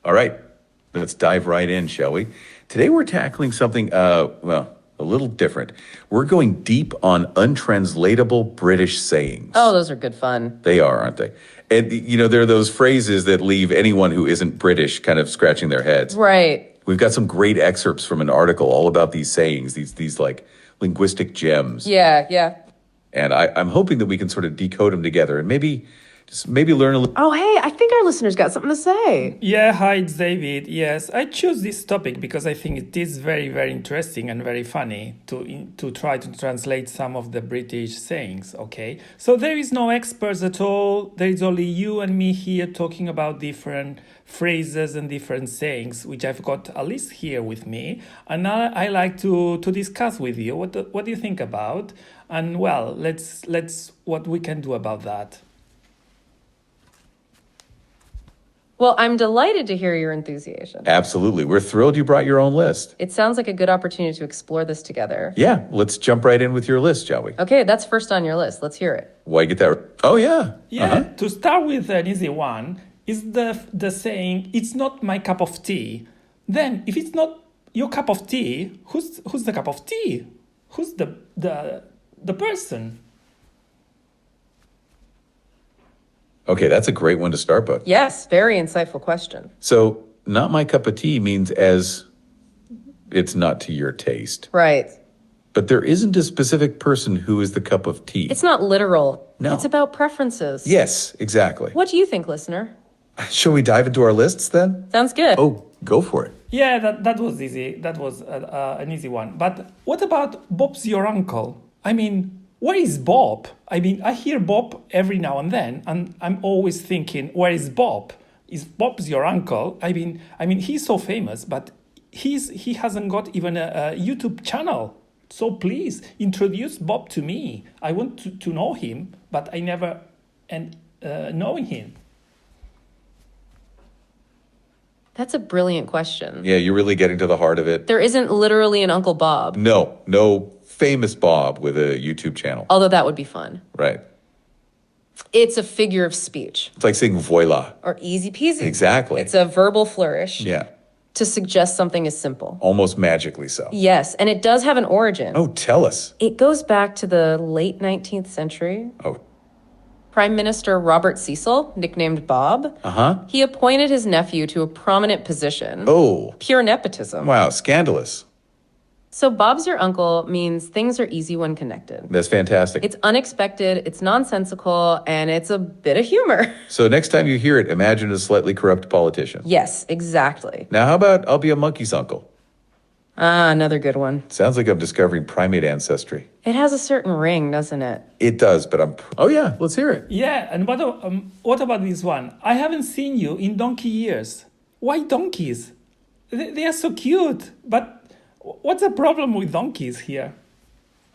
All right, let's dive right in, shall we? Today we're tackling something, a little different. We're going deep on untranslatable British sayings. Oh, those are good fun. They are, aren't they? And, there are those phrases that leave anyone who isn't British kind of scratching their heads. Right. We've got some great excerpts from an article all about these sayings, these like linguistic gems. Yeah. And I'm hoping that we can sort of decode them together and maybe learn a little. Oh, hey, I think our listeners got something to say. Yeah, hi, it's David. Yes, I choose this topic because I think it is very, very interesting and very funny to try to translate some of the British sayings, okay? So there is no experts at all. There is only you and me here talking about different phrases and different sayings, which I've got a list here with me. And I like to discuss with you. What do you think about? And well, let's what we can do about that. Well, I'm delighted to hear your enthusiasm. Absolutely. We're thrilled you brought your own list. It sounds like a good opportunity to explore this together. Yeah, let's jump right in with your list, shall we? Okay, that's first on your list. Let's hear it. Why get that? Oh, yeah. Yeah, to start with an easy one is the saying, it's not my cup of tea. Then, if it's not your cup of tea, who's the cup of tea? Who's the person? Okay, that's a great one to start with. Yes, very insightful question. So, not my cup of tea means as it's not to your taste. Right. But there isn't a specific person who is the cup of tea. It's not literal. No. It's about preferences. Yes, exactly. What do you think, listener? Shall we dive into our lists then? Sounds good. Oh, go for it. Yeah, that was easy. That was an easy one. But what about Bob's your uncle? I mean, where is Bob? I mean, I hear Bob every now and then, and I'm always thinking, where is Bob? Is Bob's your uncle? I mean, he's so famous, but he hasn't got even a YouTube channel. So please introduce Bob to me. I want to know him, but I never knowing him. That's a brilliant question. Yeah, you're really getting to the heart of it. There isn't literally an Uncle Bob. No famous Bob with a YouTube channel. Although that would be fun. Right. It's a figure of speech. It's like saying voila. Or easy peasy. Exactly. It's a verbal flourish. Yeah. To suggest something is simple. Almost magically so. Yes, and it does have an origin. Oh, tell us. It goes back to the late 19th century. Oh. Prime Minister Robert Cecil, nicknamed Bob, he appointed his nephew to a prominent position. Oh. Pure nepotism. Wow, scandalous. So Bob's your uncle means things are easy when connected. That's fantastic. It's unexpected, it's nonsensical, and it's a bit of humor. So next time you hear it, imagine a slightly corrupt politician. Yes, exactly. Now, how about I'll be a monkey's uncle? Ah, another good one. Sounds like I'm discovering primate ancestry. It has a certain ring, doesn't it? It does, but oh yeah, let's hear it. Yeah, and what about this one? I haven't seen you in donkey years. Why donkeys? They are so cute, but what's the problem with donkeys here?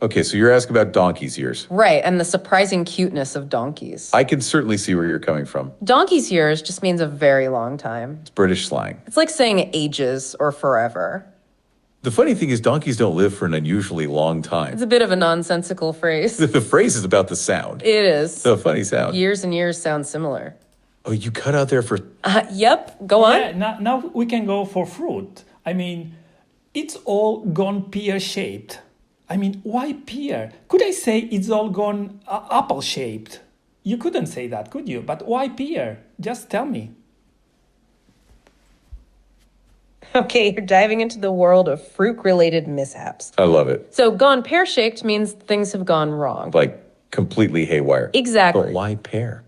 Okay, so you're asking about donkey's ears. Right, and the surprising cuteness of donkeys. I can certainly see where you're coming from. Donkey's years just means a very long time. It's British slang. It's like saying ages or forever. The funny thing is donkeys don't live for an unusually long time. It's a bit of a nonsensical phrase. The phrase is about the sound. It is. It's a funny sound. Years and years sound similar. Oh, you cut out there for... Yep, go on. Yeah, now we can go for fruit. I mean, it's all gone pear-shaped. I mean, why pear? Could I say it's all gone apple-shaped? You couldn't say that, could you? But why pear? Just tell me. Okay, you're diving into the world of fruit-related mishaps. I love it. So gone pear-shaped means things have gone wrong. Like completely haywire. Exactly. But why pear?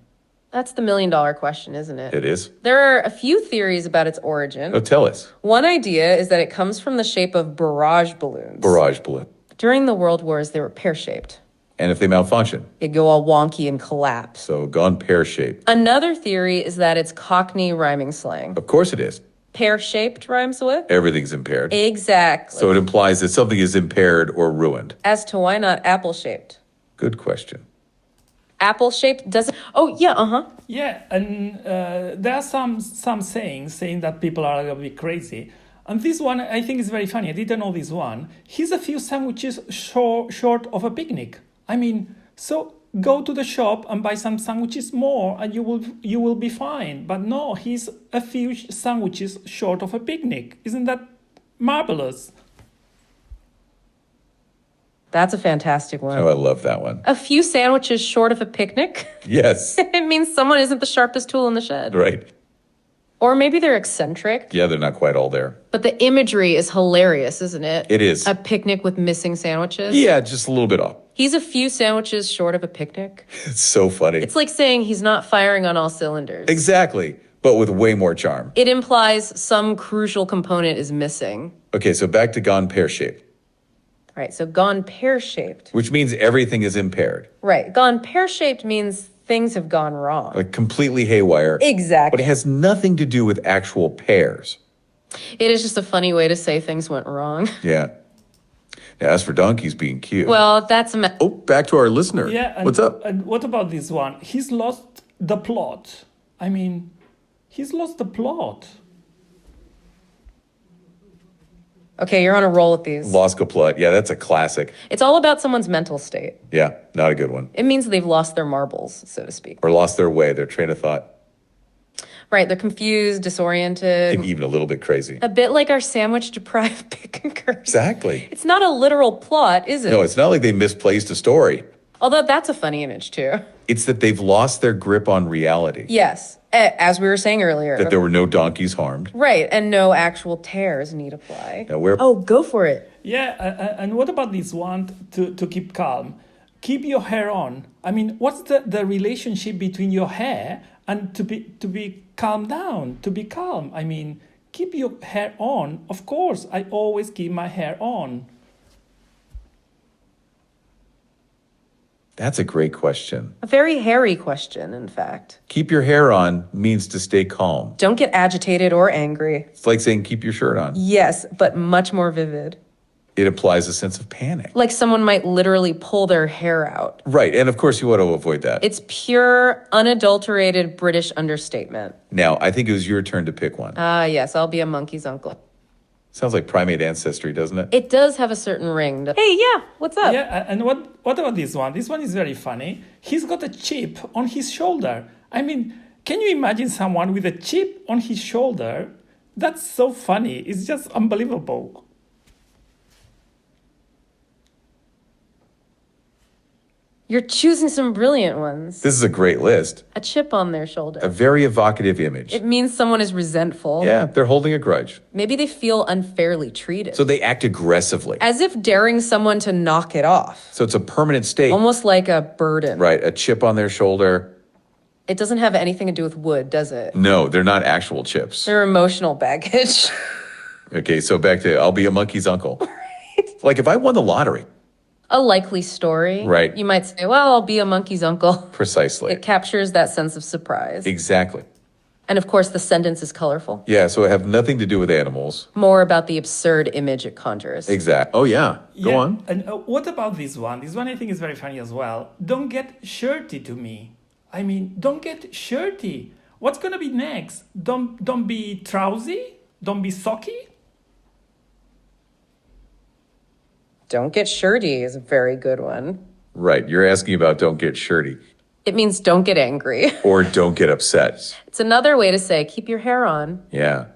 That's the million-dollar question, isn't it? It is. There are a few theories about its origin. Oh, tell us. One idea is that it comes from the shape of barrage balloons. Barrage balloon. During the World Wars, they were pear-shaped. And if they malfunction? It'd go all wonky and collapse. So gone pear-shaped. Another theory is that it's Cockney rhyming slang. Of course it is. Pear-shaped rhymes with? Everything's impaired. Exactly. So it implies that something is impaired or ruined. As to why not apple-shaped? Good question. Apple-shaped doesn't... Oh, yeah, Yeah, and there are some sayings saying that people are a bit crazy. And this one, I think, is very funny. I didn't know this one. He's a few sandwiches short of a picnic. I mean, so go to the shop and buy some sandwiches more and you will be fine. But no, he's a few sandwiches short of a picnic. Isn't that marvelous? That's a fantastic one. Oh, I love that one. A few sandwiches short of a picnic? Yes. It means someone isn't the sharpest tool in the shed. Right. Or maybe they're eccentric. Yeah, they're not quite all there. But the imagery is hilarious, isn't it? It is. A picnic with missing sandwiches. Yeah, just a little bit off. He's a few sandwiches short of a picnic. It's so funny. It's like saying he's not firing on all cylinders. Exactly, but with way more charm. It implies some crucial component is missing. Okay, so back to gone pear-shaped, Right, so gone pear-shaped. which means everything is impaired, Right, gone pear-shaped means things have gone wrong. like completely haywire. But Exactly. it has nothing to do with actual pears. It is just a funny way to say things went wrong. Yeah. Now, as for donkeys being cute. Well, that's a... Oh, back to our listener. Yeah. And, What's up? And what about this one? He's lost the plot. I mean, he's lost the plot. Okay, you're on a roll with these. Lost Kaplut. Yeah, that's a classic. It's all about someone's mental state. Yeah, not a good one. It means they've lost their marbles, so to speak. Or lost their way, their train of thought. Right, they're confused, disoriented. Maybe even a little bit crazy. A bit like our sandwich-deprived pickers. Exactly. It's not a literal plot, is it? No, it's not like they misplaced a story. Although that's a funny image, too. It's that they've lost their grip on reality. Yes, as we were saying earlier. That there were no donkeys harmed. Right, and no actual tears need apply. Now, where Oh, go for it. Yeah. And what about this one to keep calm? Keep your hair on. I mean, what's the relationship between your hair and to be calm down, to be calm? I mean, keep your hair on. Of course, I always keep my hair on. That's a great question. A very hairy question, in fact. Keep your hair on means to stay calm. Don't get agitated or angry. It's like saying keep your shirt on. Yes, but much more vivid. It implies a sense of panic. Like someone might literally pull their hair out. Right, and of course you want to avoid that. It's pure, unadulterated British understatement. Now, I think it was your turn to pick one. Ah, yes, I'll be a monkey's uncle. Sounds like primate ancestry, doesn't it? It does have a certain ring. Hey, yeah, what's up? Yeah, and what about this one? This one is very funny. He's got a chip on his shoulder. I mean, can you imagine someone with a chip on his shoulder? That's so funny. It's just unbelievable. You're choosing some brilliant ones. This is a great list. A chip on their A shoulder. very evocative image. It means someone is resentful. Yeah, they're holding a grudge. Maybe they feel unfairly treated. So they act aggressively. As if daring someone to knock it off. So it's a permanent state. Almost like a burden. Right, a chip on their shoulder. It doesn't have anything to do with wood, does it? No, they're not actual chips. They're emotional baggage. Okay, so back to I'll be a monkey's uncle. Like if I won the lottery. A likely story. Right. You might say, well, I'll be a monkey's uncle. Precisely. It captures that sense of surprise. Exactly. And of course, the sentence is colorful. Yeah, so it have nothing to do with animals. More about the absurd image it conjures. Exact. Oh yeah. Go Yeah, on. And what about this one? This one I think is very funny as well. Don't get shirty to me. I mean, don't get shirty. What's gonna be next? Don't be trousie. Don't be socky. Don't get shirty is a very good one. Right. You're asking about don't get shirty It means don't get angry. or don't get upset. It's another way to say keep your hair on. Yeah.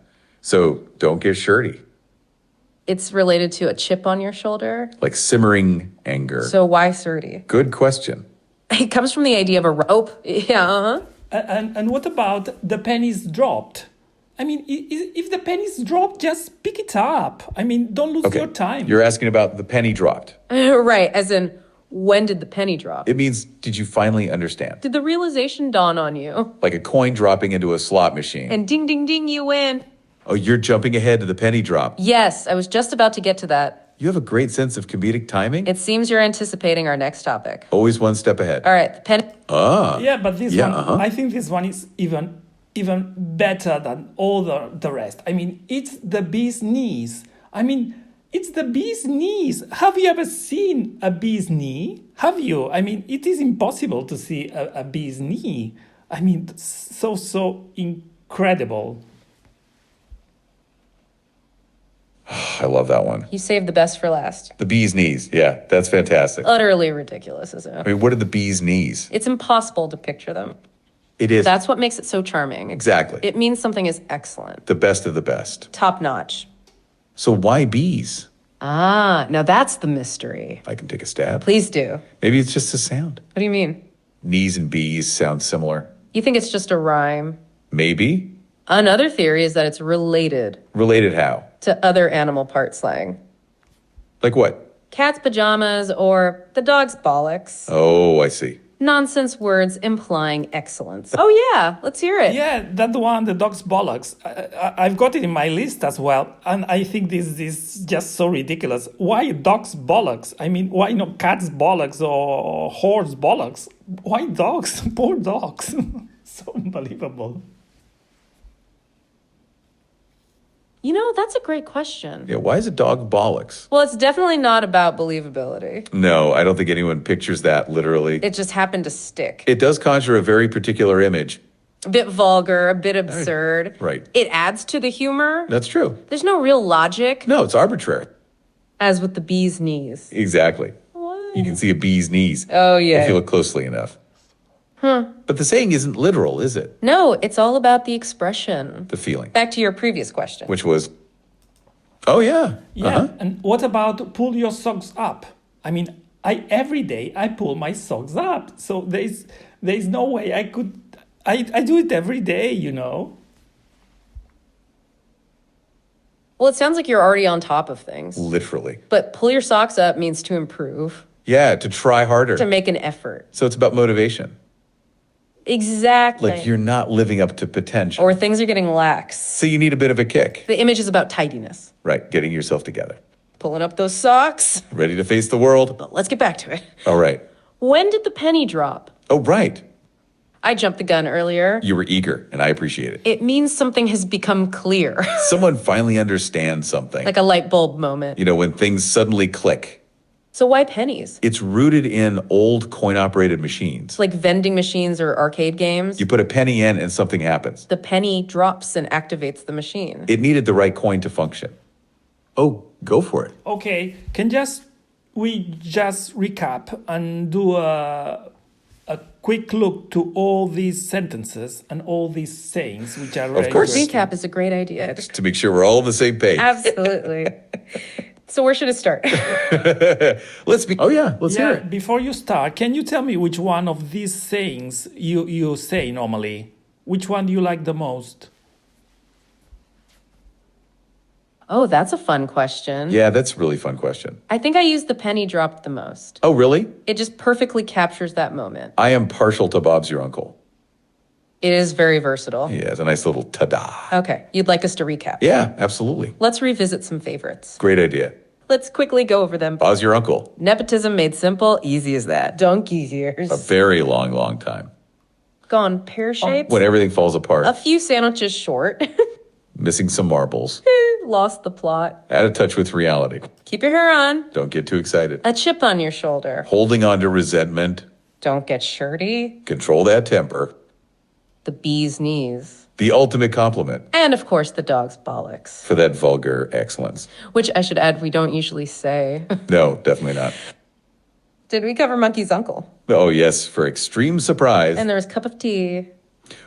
So don't get shirty. It's related to a chip on your shoulder. Like simmering anger. So why shirty? Good question. It comes from the idea of a rope. Yeah, uh-huh. And what about the pennies dropped? I mean, if the pennies dropped, just pick it up. I mean, don't lose Okay. your time. You're asking about the penny dropped. Right, as in, when did the penny drop? It means did you finally understand? Did the realization dawn on you? Like a coin dropping into a slot machine. And ding, ding, ding, you win. Oh, you're jumping ahead to the penny drop. Yes, I was just about to get to that. You have a great sense of comedic timing. It seems you're anticipating our next topic. Always one step ahead. All right, the penny. Ah. Yeah, but this Yeah, one, uh-huh. I think this one is even better than all the rest. I mean, it's the bee's knees. I mean, it's the bee's knees. Have you ever seen a bee's knee? Have you? I mean, it is impossible to see a bee's knee. I mean, so incredible. I love that one. You saved the best for last. The bee's knees. Yeah, that's fantastic. Utterly ridiculous, isn't it? I mean, what are the bee's knees? It's impossible to picture them. It is. That's what makes it so charming. Exactly. It means something is excellent, The best of the best. top notch. So why bees? Ah, now that's the mystery. I can take a stab. Please do. Maybe it's just a sound. What do you mean? Knees and bees sound similar. You think it's just a rhyme? Maybe. Another theory is that it's related Related how? to other animal part slang. Like what? Cat's pajamas or the dog's bollocks. Oh, I see. Nonsense words implying excellence. Oh yeah, let's hear it. Yeah, that one, the dog's bollocks. I've got it in my list as well, and I think this is just so ridiculous. Why dog's bollocks? I mean, why not cat's bollocks or horse bollocks? Why dogs? Poor dogs. So unbelievable. You know, that's a great question. Yeah, why is a dog bollocks? Well, it's definitely not about believability. No, I don't think anyone pictures that literally. It just happened to stick. It does conjure a very particular image. A bit vulgar, a bit absurd. Right. It adds to the humor. That's true. There's no real logic, No, it's arbitrary. as with the bee's knees. Exactly. What? You can see a bee's knees. Oh, yeah. If you look closely enough. But the saying isn't literal, is it? No, it's all about the expression. The feeling. Back to your previous question. Which was, oh yeah. Yeah, and what about pull your socks up? I mean, every day I pull my socks up, so there's no way I could. I do it every day, you know. Well, it sounds like you're already on top of things. Literally. But pull your socks up means to improve, Yeah, to try harder. to make an effort. So it's about motivation. Exactly. Like you're not living up to potential. Or things are getting lax. So you need a bit of a kick. The image is about tidiness. Right, getting yourself together. Pulling up those socks. Ready to face the world? But let's get back to it. All right. When did the penny drop? Oh, right. I jumped the gun earlier. You were eager, and I appreciate it. It means something has become clear. Someone finally understands something. Like a light bulb moment. You know, when things suddenly click. So why pennies? It's rooted in old coin-operated machines. Like vending machines or arcade games? You put a penny in and something happens. The penny drops and activates the machine. It needed the right coin to function. Oh, go for it. Okay, we just recap and do a quick look to all these sentences and all these sayings, which are very course. interesting. Recap is a great idea. To make sure we're all on the same page. Absolutely. So where should it start? Let's hear it. Before you start, can you tell me which one of these sayings you say normally? Which one do you like the most? Oh, that's a fun question. Yeah, that's a really fun question. I think I use the penny dropped the most. Oh, really? It just perfectly captures that moment. I am partial to Bob's your uncle. It is very versatile. Yeah, it's a nice little ta-da. Okay, you'd like us to recap? Yeah, absolutely. Let's revisit some favorites. Great idea. Let's quickly go over them. Bob's your uncle. Nepotism made simple, easy as that. Donkey years. A very long, long time. Gone pear-shaped. When everything falls apart. A few sandwiches short. Missing some marbles. Lost the plot. Out of touch with reality. Keep your hair on. Don't get too excited. A chip on your shoulder. Holding on to resentment. Don't get shirty. Control that temper. The bee's knees. The ultimate compliment And of course, the dog's bollocks. for that vulgar excellence. Which I should add, we don't usually say. No, definitely not. Did we cover Monkey's uncle? Oh, yes, for extreme surprise, And there was cup of tea.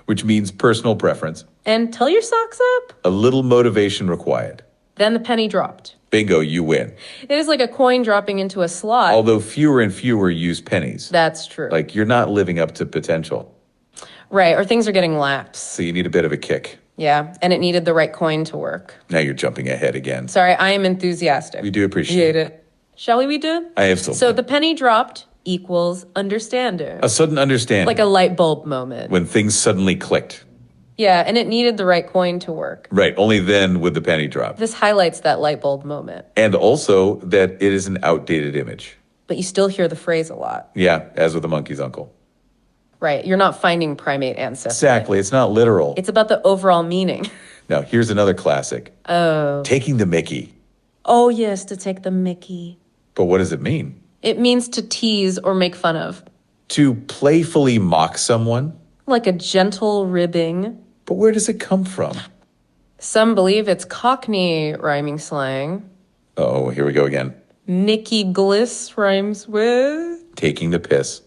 which means personal preference. And tell your socks up. A little motivation required. Then the penny dropped. Bingo, you win. It is like a coin dropping into a slot. Although fewer and fewer use pennies. That's true. Like, you're not living up to potential. Right, or things are getting lax. So you need a bit of a kick. Yeah, and it needed the right coin to work. Now you're jumping ahead again. Sorry, I am enthusiastic. We do appreciate it. Shall we redo it? I have something. So the penny dropped equals understanding. A sudden understanding. Like a light bulb moment. when things suddenly clicked. Yeah, and it needed the right coin to work. Right, only then would the penny drop. This highlights that light bulb moment. And also that it is an outdated image. But you still hear the phrase a lot. Yeah, as with the monkey's uncle. Right, you're not finding primate ancestry. Exactly, it's not literal. It's about the overall meaning. Now, here's another classic. Oh. Taking the mickey. Oh, yes, to take the mickey. But what does it mean? It means to tease or make fun of. To playfully mock someone? Like a gentle ribbing. But where does it come from? Some believe it's Cockney rhyming slang. Oh, here we go again. Nikki Gliss rhymes with... Taking the piss.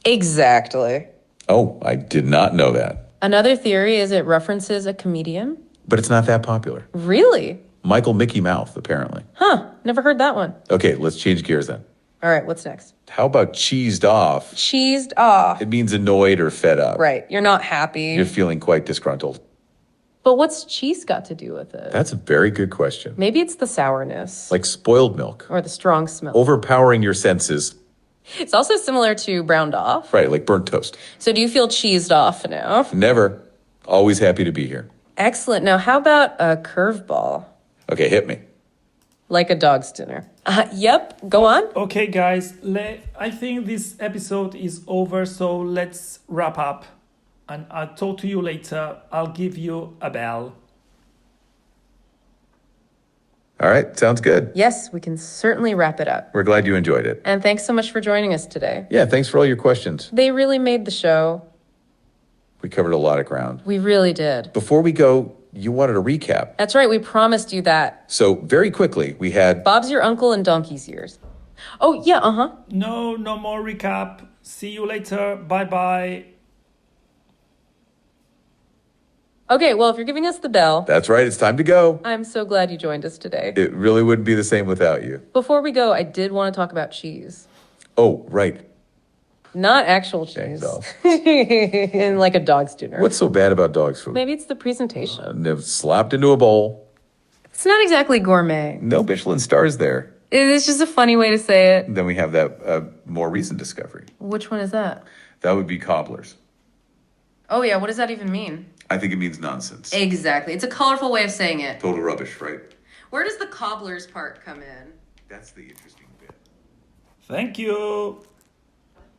Exactly. Oh, I did not know that. Another theory is it references a comedian. But it's not that popular. Really? Michael Mickey Mouth, apparently. Huh, never heard that one. Okay, let's change gears then. All right, what's next? How about cheesed off? Cheesed off. It means annoyed or fed up. Right, you're not happy. You're feeling quite disgruntled. But what's cheese got to do with it? That's a very good question. Maybe it's the sourness. Like spoiled milk. Or the strong smell. Overpowering your senses. It's also similar to browned off. Right, like burnt toast. So do you feel cheesed off now? Never. Always happy to be here. Excellent. Now, how about a curveball? Okay, hit me. Like a dog's dinner. Yep, go on. Okay, guys, I think this episode is over, so let's wrap up. And I'll talk to you later. I'll give you a bell. All right, sounds good. Yes, we can certainly wrap it up. We're glad you enjoyed it. And thanks so much for joining us today. Yeah, thanks for all your questions. They really made the show. We covered a lot of ground. We really did. Before we go, you wanted a recap. That's right, we promised you that. So very quickly, we had... Bob's your uncle and donkey's ears. Oh, yeah, uh-huh. No more recap. See you later. Bye-bye. Okay, well, if you're giving us the bell, That's right, it's time to go. I'm so glad you joined us today. It really wouldn't be the same without you. Before we go, I did want to talk about cheese. Oh, right. Not actual cheese. And like a dog's dinner. What's so bad about dog's food? Maybe it's the presentation. And they're slapped into a bowl. It's not exactly gourmet. No Michelin stars there. It's just a funny way to say it. Then we have that more recent discovery. Which one is that? That would be cobblers. Oh, yeah, what does that even mean? I think it means nonsense. Exactly. It's a colorful way of saying it. Total rubbish, right? Where does the cobblers part come in? That's the interesting bit. Thank you.